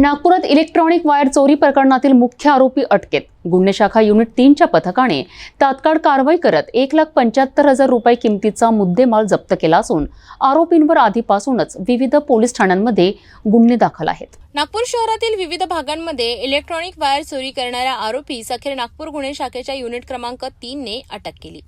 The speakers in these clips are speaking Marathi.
नागपुरात इलेक्ट्रॉनिक वायर चोरी प्रकरणातील मुख्य आरोपी अटकेत। गुन्हे शाखा युनिट 3च्या पथकाने तात्काळ कारवाई करत 1,75,000 रुपये किमतीचा मुद्देमाल जप्त केला असून आरोपींवर आधीपासूनच विविध पोलीस ठाण्यांमध्ये गुन्हे दाखल आहेत। नागपूर शहरातील विविध भागांमध्ये इलेक्ट्रॉनिक वायर चोरी करणाऱ्या आरोपीस अखेर नागपूर गुन्हे शाखेच्या युनिट क्रमांक 3 ने अटक केली।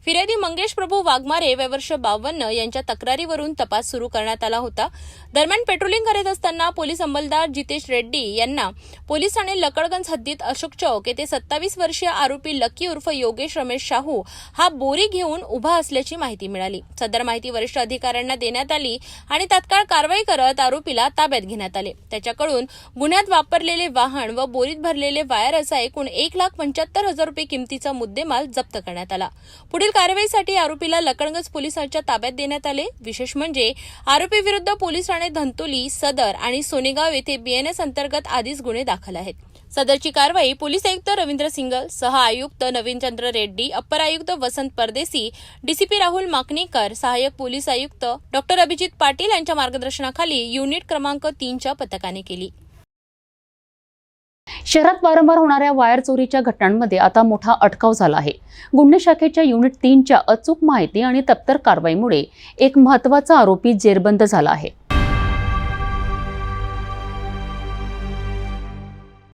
फिर्यादी मंगेश प्रभू वाघमारे वय वर्ष 52 यांच्या तक्रारीवरून तपास सुरू करण्यात आला होता। दरम्यान पेट्रोलिंग करत असताना पोलीस अंमलदार जितेश रेड्डी यांना पोलीस ठाणे लकडगंज हद्दीत अशोक चौक येथे 27 वर्षीय आरोपी लकी उर्फ योगेश रमेश शाहू हा बोरी घेऊन उभा असल्याची माहिती मिळाली। सदर माहिती वरिष्ठ अधिकाऱ्यांना देण्यात आली आणि तात्काळ कारवाई करत आरोपीला ताब्यात घेण्यात आले। त्याच्याकडून गुन्ह्यात वापरलेले वाहन व बोरीत भरलेले वायर असा एकूण 1,75,000 रुपये किमतीचा मुद्देमाल जप्त करण्यात आला। पुढील कारवाईसाठी आरोपीला लकडगंज पोलिसांच्या ताब्यात देण्यात आले। विशेष म्हणजे आरोपी विरुद्ध पोलीस ठाणे धंतोली, सदर आणि सोनेगाव येथे BNS अंतर्गत आधीच गुन्हे दाखल आहेत। सदरची कारवाई पोलीस आयुक्त रवींद्र सिंगल, सह आयुक्त नवीन चंद्र रेड्डी, अप्पर आयुक्त वसंत परदेसी, DCP राहुल माकणीकर, सहाय्यक पोलीस आयुक्त डॉ. अभिजित पाटील यांच्या मार्गदर्शनाखाली युनिट क्रमांक 3च्या पथकाने केली। शहरात वारंवार होणाऱ्या वायर चोरीच्या घटनांमध्ये आता मोठा अटकाव झाला आहे। गुन्हे शाखेच्या युनिट 3च्या अचूक माहिती आणि तत्पर कारवाईमुळे एक महत्त्वाचा आरोपी जेरबंद झाला आहे।